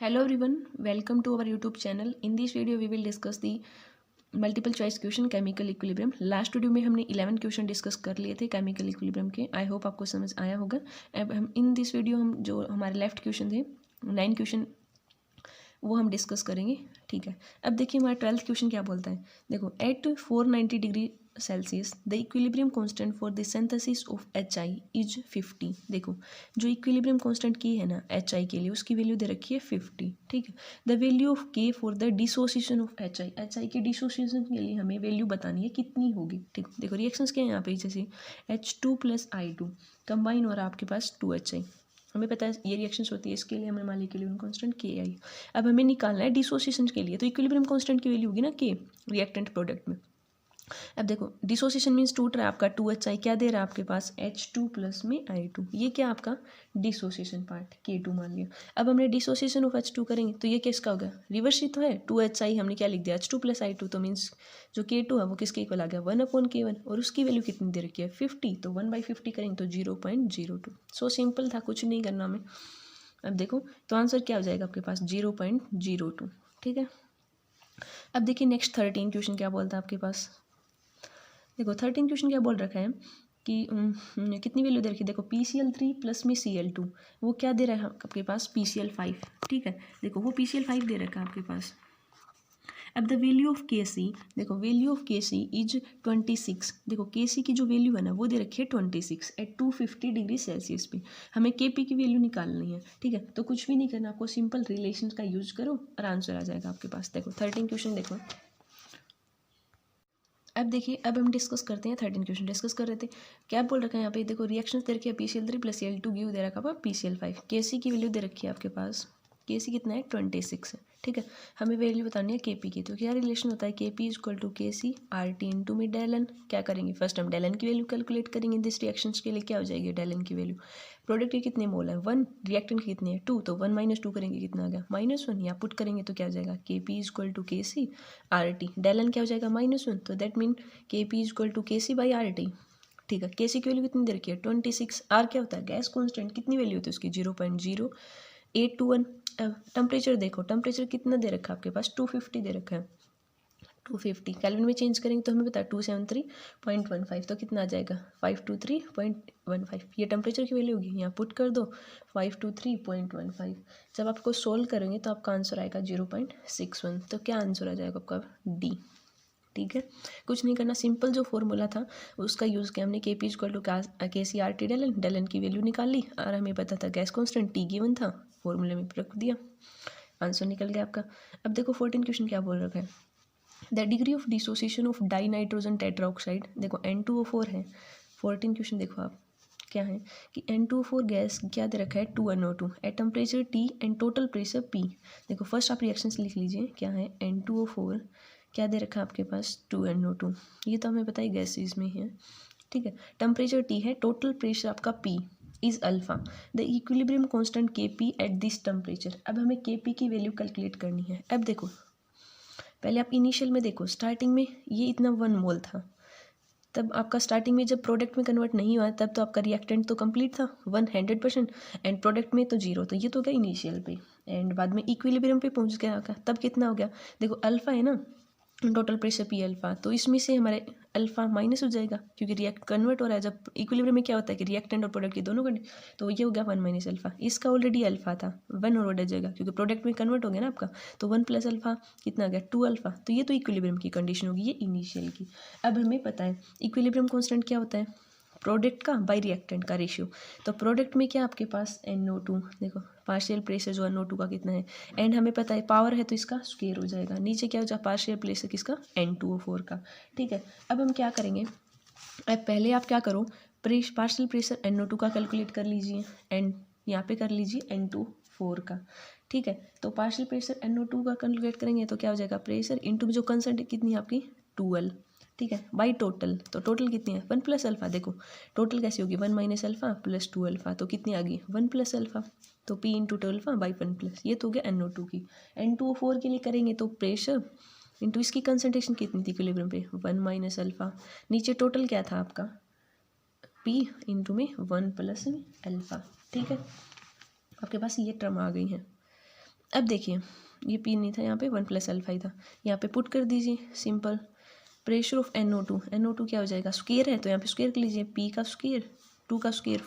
Hello everyone, welcome to our YouTube channel. In this video we will discuss the multiple choice question chemical equilibrium. Last video में हमने 11 question discuss कर लिए थे chemical equilibrium के. I hope आपको समझ आया होगा. अब हम इन दिस वीडियो हम जो हमारे लेफ्ट क्वेश्चन थे 9 क्वेश्चन वो हम डिस्कस करेंगे. ठीक है, अब देखिए हमारा 12th क्वेश्चन क्या बोलता है. देखो, at 490 degree Celsius the equilibrium constant for the synthesis of HI is 50. देखो, जो इक्विलिब्रियम कांस्टेंट की है ना HI के लिए, उसकी वैल्यू दे रखी है 50. ठीक है, the value of K for the dissociation of HI के डिसोसिएशन के लिए हमें वैल्यू बतानी है कितनी होगी. ठीक, देखो रिएक्शंस क्या है यहाँ पे, जैसे H2 + I2 कंबाइन हो रहा है आपके पास 2HI. हमें पता है ये रिएक्शंस होती है, इसके लिए हमें मान ली इक्विलिब्रियम कांस्टेंट KI. अब हमें निकालना है डिसोसिएशन के लिए, तो इक्विलिब्रियम कांस्टेंट की वैल्यू होगी ना K रिएक्टेंट प्रोडक्ट में. अब देखो डिसोसिएशन मीन्स टूट रहा है आपका 2HI, क्या दे रहा है आपके पास H2 + में I2. ये क्या आपका डिसोसिएशन पार्ट K2 मान लिया. अब हमने डिसोसिएशन ऑफ H2 करेंगे तो ये किसका होगा, रिवर्स ही तो है. 2HI हमने क्या लिख दिया H2 + I2, तो मीन्स जो K2 है वो किसके इक्वल आ गया 1/K1, और उसकी वैल्यू कितनी दे रखी है 50. तो 1/50 करेंगे तो 0.02. सो सिंपल था, कुछ नहीं करना हमें. अब देखो तो आंसर क्या हो जाएगा आपके पास 0.02. ठीक है, अब देखिए नेक्स्ट 13 क्वेश्चन क्या बोलता है आपके पास. देखो 13 क्वेश्चन क्या बोल रखा है कि कितनी वैल्यू दे रखी है. देखो PCl3 + में Cl2, वो क्या दे रहा है आपके पास PCl5. ठीक है, देखो वो PCl5 दे रखा है आपके पास. अब द वैल्यू ऑफ Kc, देखो वैल्यू ऑफ Kc इज 26. देखो Kc की जो वैल्यू है ना वो दे रखी है 26 एट 250 डिग्री सेल्सियस पे. हमें Kp की वैल्यू निकालनी है. ठीक है, तो कुछ भी नहीं करना आपको, सिंपल रिलेशन का यूज करो और आंसर आ जाएगा आपके पास. देखो 13 क्वेश्चन देखो. अब देखिए, अब हम डिस्कस करते हैं 13 क्वेश्चन डिस्कस कर रहे थे. क्या बोल रखा है यहाँ पे, देखो रिएक्शंस दे रखी है PCl3 + Cl2 गिव दे रखा है PCl5. Kc की वैल्यू दे रखी है आपके पास, Kc कितना है 26 है. ठीक है, हमें वैल्यू बतानी है Kp की. तो क्या रिलेशन होता है Kp = Kc RT इंटू में del n. क्या करेंगे, फर्स्ट हम del n की वैल्यू कैलकुलेट करेंगे. दिस रिएक्शंस के लिए क्या हो जाएगी del n की वैल्यू. प्रोडक्ट के कितने मोल है 1, रिएक्टेंट के कितने हैं 2, तो 1 - 2 करेंगे कितना आ गया -1. या पुट करेंगे तो क्या हो जाएगा Kp = Kc RT. del n क्या हो जाएगा -1, तो दैट मीन Kp = Kc/RT. ठीक है, Kc की वैल्यू कितनी दे रखी है 26. R क्या होता है गैस कांस्टेंट, कितनी वैल्यू होती है उसकी 0.0821. टेम्परेचर देखो, टेम्परेचर कितना दे रखा है आपके पास 250 दे रखा है. 250 केल्विन में चेंज करेंगे तो हमें पता है 273.15, तो कितना आ जाएगा 523.15. ये टेम्परेचर की वैल्यू होगी. यहाँ पुट कर दो 523.15. जब आपको सोल्व करेंगे तो आपका आंसर आएगा 0.61. तो क्या आंसर आ जाएगा आपका D. ठीक है, कुछ नहीं करना, सिंपल जो फॉर्मूला था उसका यूज़ किया हमने. Kp = Kc RT del n की वैल्यू निकाल ली और हमें पता था गैस कांस्टेंट T गिवन था, फॉर्मूले में रख दिया, आंसर निकल गया आपका. अब देखो 14 क्वेश्चन क्या बोल रखा है. The degree of dissociation of die nitrogen tetroxide, देखो N2O4 है. 14 क्वेश्चन देखो आप क्या है कि N2O4 गैस क्या दे रखा है 2NO2 at temperature T and total pressure P. देखो फर्स्ट आप रिएक्शंस लिख लीजिए, क्या है N2O4 क्या दे रखा है आपके पास 2NO2. ये तो हमें पता है गैसेज में है. ठीक है, टेम्परेचर T है, टोटल प्रेशर आपका P is alpha. The equilibrium constant Kp at this temperature. अब हमें Kp की वैल्यू कैलकुलेट करनी है. अब देखो पहले आप इनिशियल में देखो, स्टार्टिंग में ये इतना 1 मोल था, तब आपका स्टार्टिंग में जब प्रोडक्ट में कन्वर्ट नहीं हुआ तब तो आपका रिएक्टेंट तो कंप्लीट था 100% एंड प्रोडक्ट में तो 0. तो ये तो गया इनिशियल पे, एंड बाद में इक्विलिब्रियम पे पहुंच गया तब कितना हो गया. देखो अल्फा है ना, टोटल प्रेशर P अल्फा, तो इसमें से हमारे अल्फा माइनस हो जाएगा क्योंकि रिएक्ट कन्वर्ट हो रहा है. जब इक्विलिब्रियम में क्या होता है कि रिएक्टेंट और प्रोडक्ट के दोनों का, तो ये हो गया 1 - अल्फा. इसका ऑलरेडी अल्फा था 1 और बढ़ जाएगा क्योंकि प्रोडक्ट में कन्वर्ट हो गया ना आपका, तो 1 + अल्फा कितना आ गया 2 अल्फा. तो ये तो इक्विलिब्रियम की कंडीशन होगी, ये इनिशियल की. अब हमें पता है इक्विलिब्रियम कांस्टेंट क्या होता है प्रोडक्ट का बाई रिएक्टेंट का रेशियो. तो प्रोडक्ट में क्या आपके पास NO2, देखो पार्शियल प्रेशर जो NO2 का कितना है, एंड हमें पता है पावर है तो इसका स्क्वायर हो जाएगा. नीचे क्या हो जाए पार्शियल प्रेशर किसका N2O4 का. ठीक है, अब हम क्या करेंगे, अब पहले आप क्या करो पार्शियल प्रेशर NO2 का कैलकुलेट कर लीजिए एंड यहाँ पे कर लीजिए N2O4 का. ठीक है, तो पार्शियल प्रेशर NO2 का कैलकुलेट करेंगे तो क्या हो जाएगा प्रेशर इंटू जो कंसर्ट कितनी है आपकी 12. ठीक है, बाई टोटल, तो टोटल कितनी है 1 + अल्फा. देखो टोटल कैसी होगी 1 - अल्फा + 2 अल्फा, तो कितनी आ गई 1 + अल्फा. तो P × 2 अल्फा बाई 1+, ये तो हो गया NO2 की. N2O4 के लिए करेंगे तो प्रेशर इंटू इसकी कंसनट्रेशन कितनी थी इक्विलिब्रियम पे 1 - अल्फा. नीचे टोटल क्या था आपका P इंटू में 1 + अल्फा. ठीक है, आपके पास ये टर्म आ गई है. अब देखिए ये पी नहीं था, यहाँ पे 1 + अल्फा ही था, यहाँ पे पुट कर दीजिए, सिंपल। प्रेशर ऑफ NO2 क्या हो जाएगा, स्क्वायर है तो यहाँ पे स्क्वायर कर लीजिए, पी का स्क्वायर 2 का square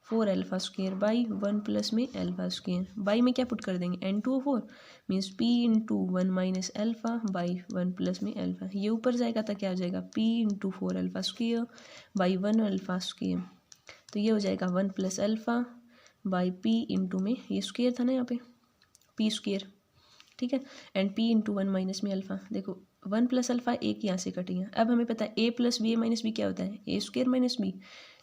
4 alpha square by 1 plus में अल्फा स्क्वायर, बाई में क्या पुट कर देंगे N2O4 means P into 1 minus alpha by 1 plus में अल्फा, ये ऊपर जाएगा तो क्या हो जाएगा P into 4 alpha square by 1 alpha square, तो ये हो जाएगा 1 plus alpha by P into में ये स्क्वायर था ना यहाँ पे P स्क्वायर, ठीक है, एंड P इंटू 1 माइनस में अल्फा, देखो 1 प्लस अल्फा एक यहाँ से कट गया। अब हमें पता है A plus B A minus B क्या होता है ए स्क्वायर माइनस बी,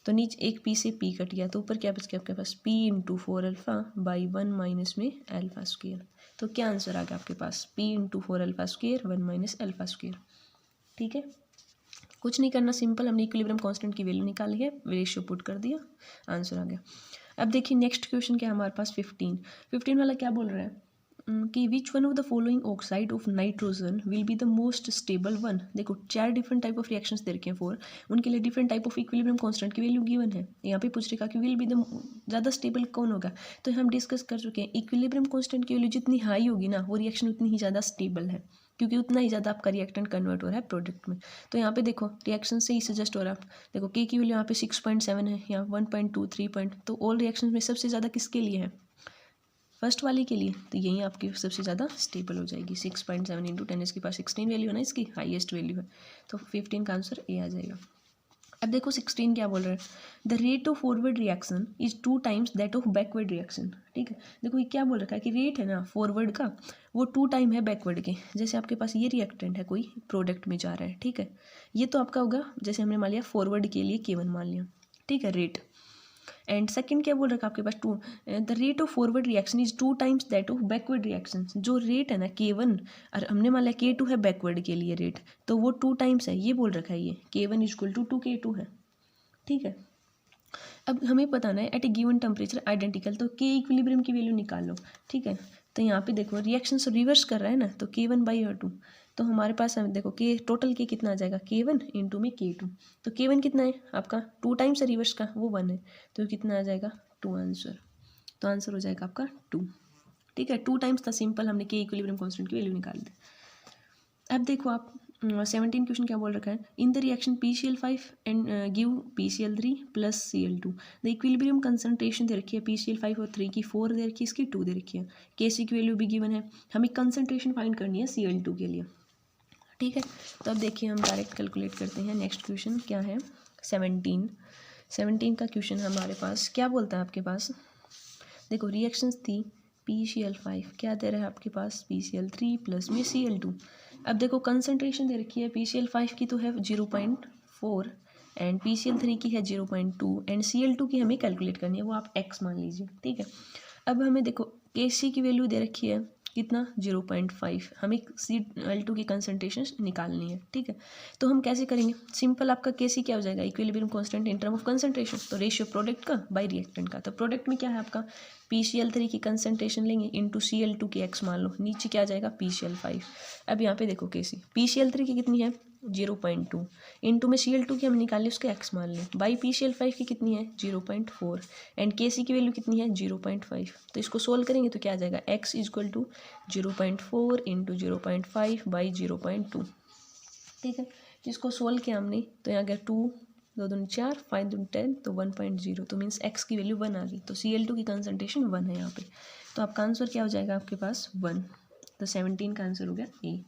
तो नीचे एक P से P कट गया तो ऊपर क्या बच गया आपके पास P into 4 alpha by 1 minus में अल्फा स्क्वायर, तो क्या आंसर आ गया आपके पास P into 4 alpha square 1 minus alpha square. ठीक है, कुछ नहीं करना, सिंपल, हमने इक्विलिब्रियम कांस्टेंट की वैल्यू निकाली है, रेशियो पुट कर दिया, आंसर आ गया। अब देखिए नेक्स्ट क्वेश्चन क्या है हमारे पास 15 वाला क्या बोल रहा है कि which one of the following oxide of nitrogen will be the most stable one. देखो 4 डिफरेंट टाइप ऑफ रिएक्शंस दे रखे हैं 4, उनके लिए different type of equilibrium constant की वैल्यू गिवन है। यहाँ पे पूछ रखा कि विल बी द ज़्यादा स्टेबल कौन होगा, तो हम डिस्कस कर चुके हैं इक्विलिब्रियम कांस्टेंट की वैल्यू जितनी हाई होगी ना वो रिएक्शन उतनी ही ज़्यादा स्टेबल है, क्योंकि उतना ही ज़्यादा आपका रिएक्टेंट कन्वर्ट हो रहा है प्रोडक्ट में। तो यहाँ पे देखो रिएक्शन से ही सजेस्ट हो रहा है, देखो के की वैल्यू यहाँ पे 6.7 है, यहाँ 1.2 3 तो ऑल रिएक्शन में सबसे ज़्यादा किसके लिए है, फर्स्ट वाले के लिए, तो यही आपकी सबसे ज़्यादा स्टेबल हो जाएगी। 6.7 इंटू 10⁻16 वैल्यू है ना इसकी, हाईएस्ट वैल्यू है, तो 15 का आंसर ए आ जाएगा। अब देखो 16 क्या बोल रहा है, the rate of forward reaction is 2 times that of backward reaction. ठीक है, देखो ये क्या बोल रखा है कि रेट है ना फॉरवर्ड का वो 2 टाइम है बैकवर्ड के। जैसे आपके पास ये रिएक्टेंट है कोई प्रोडक्ट में जा रहा है, ठीक है, ये तो आपका होगा, जैसे हमने मान लिया फॉरवर्ड के लिए K1 मान लिया, ठीक है, रेट। एंड सेकंड क्या बोल रखा है आपके पास the rate of forward reaction is 2 times that of backward reaction. जो रेट है ना K1 और हमने मान लिया K2 है बैकवर्ड के लिए रेट, तो वो 2 टाइम्स है, ये बोल रखा है ये K1 इक्वल टू 2K2 है। ठीक है, अब हमें बताना है eight a given temperature identical, तो के इक्विलिब्रियम की वैल्यू निकाल लो। ठीक है, तो यहाँ पे देखो रिएक्शन से रिवर्स कर रहा है ना, तो K1/2, तो हमारे पास है देखो के टोटल के कितना आ जाएगा K1 इंटू में K2, तो K1 कितना है आपका 2 टाइम्स है रिवर्स का, वो 1 है, तो कितना आ जाएगा 2 आंसर, तो आंसर हो जाएगा आपका 2। ठीक है, 2 टाइम्स था, सिंपल, हमने के इक्विलिब्रियम कांस्टेंट की वैल्यू निकाल दी। अब देखो आप 17 क्वेश्चन क्या बोल रखा है, in the reaction PCl5 and give PCl3 plus Cl2, the equilibrium concentration दे रखी है PCl5 और 3 की 4 दे रखी है, इसकी 2 दे रखी है, Kc की वैल्यू भी गिवन है, हमें कंसंट्रेशन फाइंड करनी है Cl2 के लिए। ठीक है, तो अब देखिए हम डायरेक्ट कैलकुलेट करते हैं। नेक्स्ट क्वेश्चन क्या है 17 का क्वेश्चन हमारे पास क्या बोलता है आपके पास, देखो रिएक्शंस थी PCl5 क्या दे रहा है आपके पास PCl3 प्लस में Cl2। अब देखो कंसंट्रेशन दे रखी है PCl5 की तो है 0.4 एंड PCl3 की है 0.2 एंड Cl2 की हमें कैलकुलेट करनी है, वो आप x मान लीजिए। ठीक है, अब हमें देखो Kc की वैल्यू दे रखी है कितना 0.5, हमें Cl2 की कंसंट्रेशन निकालनी है। ठीक है, तो हम कैसे करेंगे, सिंपल, आपका Kc क्या हो जाएगा equilibrium constant in term of concentration, तो रेशियो प्रोडक्ट का बाय रिएक्टेंट का, तो प्रोडक्ट में क्या है आपका PCl3 की कंसंट्रेशन लेंगे इंटू Cl2 की x मान लो, नीचे क्या आ जाएगा PCl5। अब यहाँ पे देखो Kc PCl3 की कितनी है 0.2 इंटू में Cl2 की हम निकाल लें उसके x मान लें, बाई PCl5 की कितनी है 0.4 एंड Kc की वैल्यू कितनी है 0.5, तो इसको सोल्व करेंगे तो क्या आ जाएगा x equal to 0.4 into 0.5 by 0.2। ठीक है, इसको सोल्व किया हमने तो यहाँ गया 2 2 दूनी 4 5 दूनी 10 तो 1.0, तो मीन्स x की वैल्यू 1 आ गई, तो Cl2 की कंसंट्रेशन 1 है यहाँ पे, तो आपका आंसर क्या हो जाएगा आपके पास 1, तो 17 का आंसर हो गया ए।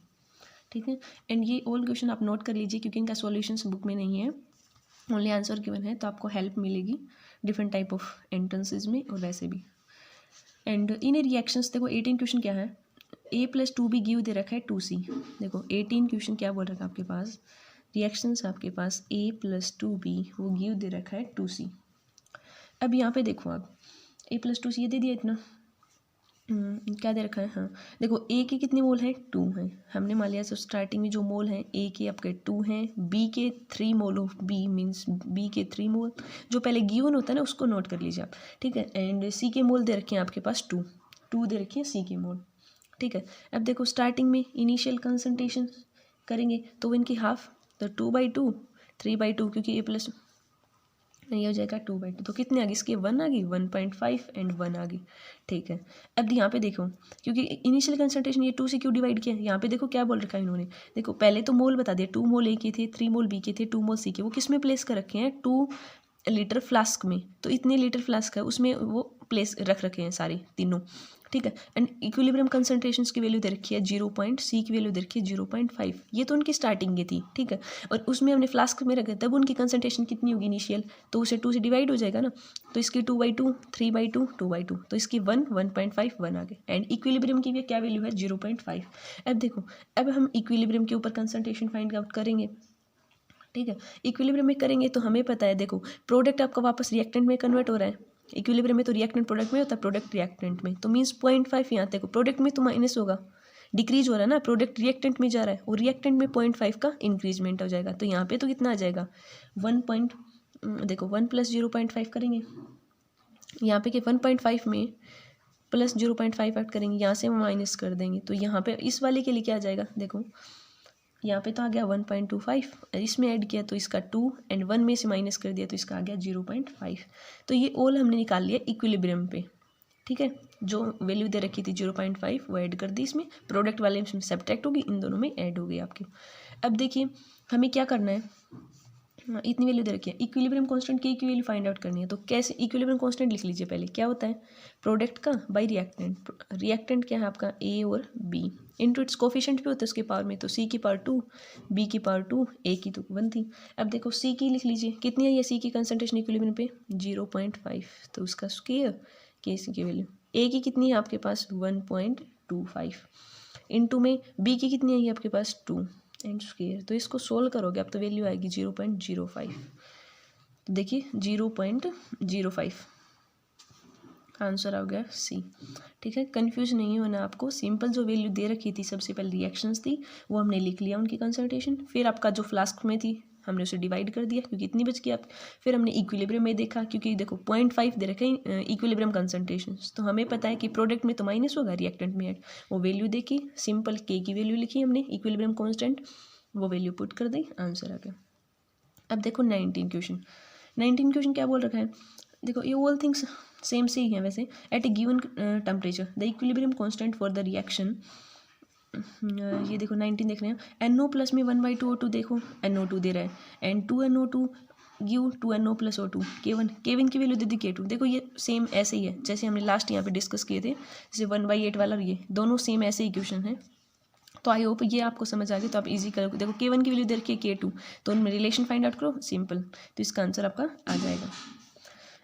ठीक है, एंड ये ऑल क्वेश्चन आप नोट कर लीजिए क्योंकि इनका सॉल्यूशंस बुक में नहीं है, ओनली आंसर गिवन है, तो आपको हेल्प मिलेगी डिफरेंट टाइप ऑफ एंट्रेंसेज में और वैसे भी। एंड इन रिएक्शंस देखो 18 क्वेश्चन क्या है A+2B गिव दे रखा है 2C। देखो 18 क्वेश्चन क्या बोल रखा है आपके पास, रिएक्शंस आपके पास A+2B वो गिव दे रखा है 2C। अब यहाँ पे देखो आप A+2C ये दे दिया इतना, क्या दे रखा है, हाँ देखो ए के कितने मोल हैं 2 हैं, हमने मान लिया तो स्टार्टिंग में जो मोल हैं ए के आपके 2 हैं, बी के 3 mole of B means B के 3 मोल, जो पहले गिवन होता है ना उसको नोट कर लीजिए आप। ठीक है, एंड सी के मोल दे रखे हैं आपके पास 2 दे रखे हैं सी के मोल। ठीक है, अब देखो स्टार्टिंग में इनिशियल कंसंट्रेशन करेंगे तो इनकी हाफ, तो 2/2 3/2 क्योंकि ये हो जाएगा 2/2। तो कितने आ गई इसकी 1 आ गई, 1.5 एंड 1 आ गई। ठीक है, अब यहाँ पे देखो, क्योंकि इनिशियल कंसंट्रेशन ये 2 से क्यों डिवाइड किया, यहाँ पे देखो क्या बोल रखा है इन्होंने। देखो पहले तो मोल बता दिया, 2 मोल ए के थे, 3 मोल बी के थे, 2 मोल सी के। वो किस में प्लेस कर रखे हैं, 2 लीटर फ्लास्क में। तो इतने लीटर फ्लास्क है उसमें वो प्लेस रख रखे हैं सारे तीनों। ठीक है, एंड इक्विलिब्रियम कंसंट्रेशंस की वैल्यू दे रखी है 0 पॉइंट, सी की वैल्यू दे रखी है 0.5। ये तो उनकी स्टार्टिंग की थी। ठीक है, और उसमें हमने फ्लास्क में रखा तब उनकी कंसंट्रेशन कितनी होगी इनिशियल, तो उसे 2 से डिवाइड हो जाएगा ना। तो इसकी 2/2, 3/2, 2/2, तो इसकी 1, 1.5, 1 आ गए। एंड इक्विलिब्रियम की भी क्या वैल्यू है 0.5। अब देखो, अब हम इक्विलिब्रियम के ऊपर कंसंट्रेशन फाइंड आउट करेंगे। ठीक है, इक्विलिब्रियम में करेंगे तो हमें पता है, देखो प्रोडक्ट आपका वापस रिएक्टेंट में कन्वर्ट हो रहा है। इक्विलिब्रियम में तो रिएक्टेंट प्रोडक्ट में होता है, प्रोडक्ट रिएक्टेंट में, तो मीन्स 0.5 यहाँ देखो प्रोडक्ट में तो माइनस होगा, डिक्रीज हो रहा है ना, प्रोडक्ट रिएक्टेंट में जा रहा है और रिएक्टेंट में 0.5 का इंक्रीजमेंट हो जाएगा। तो यहाँ पे तो कितना आ जाएगा 1 देखो 1 + 0.5 करेंगे यहाँ पे कि 1.5 में प्लस 0.5 ऐड करेंगे, यहाँ से माइनस कर देंगे। तो यहाँ पे इस वाले के लिए क्या आ जाएगा, देखो यहाँ पे तो आ गया 1.25, इसमें ऐड किया तो इसका 2 एंड 1 में से माइनस कर दिया तो इसका आ गया 0.5। तो ये ऑल हमने निकाल लिया इक्विलिब्रियम पे। ठीक है, जो वैल्यू दे रखी थी 0.5 वो ऐड कर दी इसमें, प्रोडक्ट वाले में सब्ट्रैक्ट होगी, इन दोनों में ऐड हो गई आपकी। अब देखिए हमें क्या करना है, इतनी वैल्यू दे रखी है, इक्विलिब्रियम कांस्टेंट की वैल्यू फाइंड आउट करनी है। तो कैसे, इक्विलिब्रियम कांस्टेंट लिख लीजिए पहले, क्या होता है प्रोडक्ट का बाई रिएक्टेंट। रिएक्टेंट क्या है आपका ए और बी, इनटू इट्स कोफिशिएंट भी होता है उसके पावर में, तो सी की पावर 2, बी की पावर 2, ए की तो 1 थी। अब देखो सी की लिख लीजिए, कितनी है ये सी की कंसंट्रेशन इक्विलिब्रियम पे 0.5, तो उसका स्क्वायर के सी की वैल्यू। ए की कितनी है आपके पास 1.25, इनटू में बी की कितनी है आपके पास 2 एंड स्क्वायर। तो इसको सोल्व करोगे अब तो वैल्यू आएगी 0.05। तो देखिए 0.05 आंसर आ गया सी। ठीक है, कंफ्यूज नहीं होना आपको, सिंपल जो वैल्यू दे रखी थी सबसे पहले रिएक्शंस थी वो हमने लिख लिया उनकी कंसंट्रेशन, फिर आपका जो फ्लास्क में थी हमने उसे डिवाइड कर दिया क्योंकि इतनी बच गई आप, फिर हमने इक्विलिब्रियम में देखा क्योंकि देखो 0.5 दे रखे इक्विलिब्रियम कंसंट्रेशन, तो हमें पता है कि प्रोडक्ट में तो माइनस होगा, रिएक्टेंट में ऐड, वो वैल्यू देखी, सिंपल के की वैल्यू लिखी हमने इक्विलिब्रियम कांस्टेंट, वो वैल्यू पुट कर दी, आंसर आ गया। अब देखो 19 क्वेश्चन क्या बोल रखा है, देखो ये ऑल थिंग्स सेम से ही है वैसे। At a given temperature the equilibrium constant for the reaction, ये देखो 19 देख रहे हैं, NO+ में 1/2O2 देखो NO2 दे रहा है, and 2NO2 give 2NO+ O2, K1 की वैल्यू दे दी K2। देखो ये सेम ऐसे ही है जैसे हमने लास्ट यहाँ पे डिस्कस किए थे, जैसे 1/8 वाला, ये दोनों सेम ऐसे ही इक्वेशन है। तो आई होप ये आपको समझ आ गई, तो आप इजी करोगे। देखो K1 की वैल्यू दे रखी है K2, तो उनमें रिलेशन फाइंड आउट करो, सिंपल, तो इसका आंसर आपका आ जाएगा।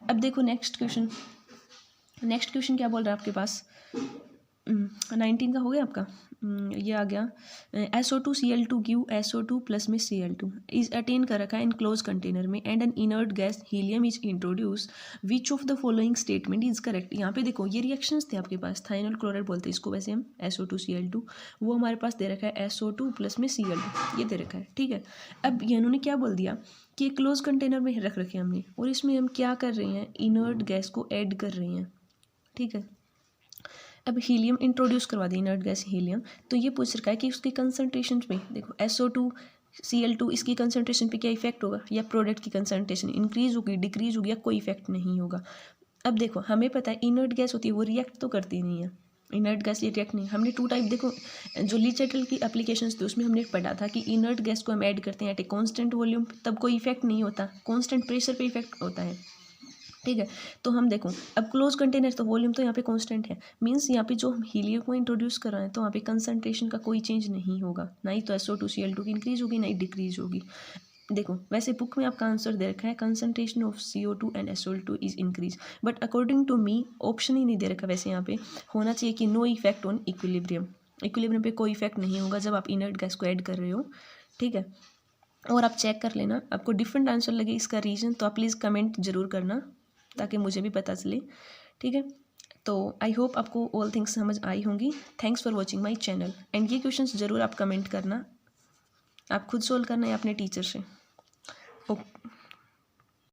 अब देखो नेक्स्ट क्वेश्चन क्या बोल रहा है आपके पास, 19 का हो गया आपका, ये आ गया SO2Cl2 गिव SO2+ में Cl2 इज अटेन कर रखा है इन क्लोज कंटेनर में and N inert gas helium is introduce, which of the following statement is correct. यहाँ पे देखो ये रिएक्शंस थे आपके पास, थाइनल क्लोराइड बोलते हैं इसको वैसे हम, SO2Cl2, वो हमारे पास दे रखा है SO2+ में Cl2, ये दे रखा है। ठीक है, अब ये इन्होंने क्या बोल दिया कि क्लोज कंटेनर में रख रखे हमने, और इसमें हम क्या कर रहे हैं, इनर्ट गैस को ऐड कर रहे हैं। ठीक है, अब हीलियम इंट्रोड्यूस करवा दी, इनर्ट गैस हीलियम, तो ये पूछ रखा है कि उसकी कंसंट्रेशन में देखो SO2Cl2 इसकी कंसंट्रेशन पे क्या इफेक्ट होगा, या प्रोडक्ट की कंसंट्रेशन इंक्रीज होगी, डिक्रीज होगी, या कोई इफेक्ट नहीं होगा। अब देखो हमें पता है इनर्ट गैस होती है वो रिएक्ट तो करती नहीं है, इनर्ट गैस ये रिएक्ट नहीं, हमने 2 टाइप, देखो जो लीचेटल की एप्लीकेशंस थी उसमें हमने पढ़ा था कि इनर्ट गैस को हम ऐड करते हैं एट ए कॉन्स्टेंट वॉल्यूम, तब कोई इफेक्ट नहीं होता, कॉन्स्टेंट प्रेशर पे इफेक्ट होता है। ठीक है, तो हम देखो अब क्लोज कंटेनर तो वॉल्यूम तो यहाँ पे कांस्टेंट है, मींस यहाँ पे जो हम हीलियम को इंट्रोड्यूस कर रहे हैं तो वहाँ पे कंसंट्रेशन का कोई चेंज नहीं होगा, ना ही तो SO2Cl2 की इंक्रीज होगी ना ही डिक्रीज होगी। देखो वैसे बुक में आपका आंसर दे रखा है concentration of CO2 and SO2 is increase, but according to me option ही नहीं दे रखा, वैसे यहाँ पे होना चाहिए कि नो इफेक्ट ऑन इक्विलिब्रियम पे कोई इफेक्ट नहीं होगा जब आप इनर्ट गैस को ऐड कर रहे हो। ठीक है, और आप चेक कर लेना, आपको डिफरेंट आंसर लगे इसका रीज़न तो आप प्लीज़ कमेंट जरूर करना ताकि मुझे भी पता चले। ठीक है, तो आई होप आपको ऑल थिंग्स समझ आई होंगी। Thanks for watching my channel, and ये क्वेश्चंस ज़रूर आप कमेंट करना, आप खुद सोल्व करना या अपने टीचर से। ओके।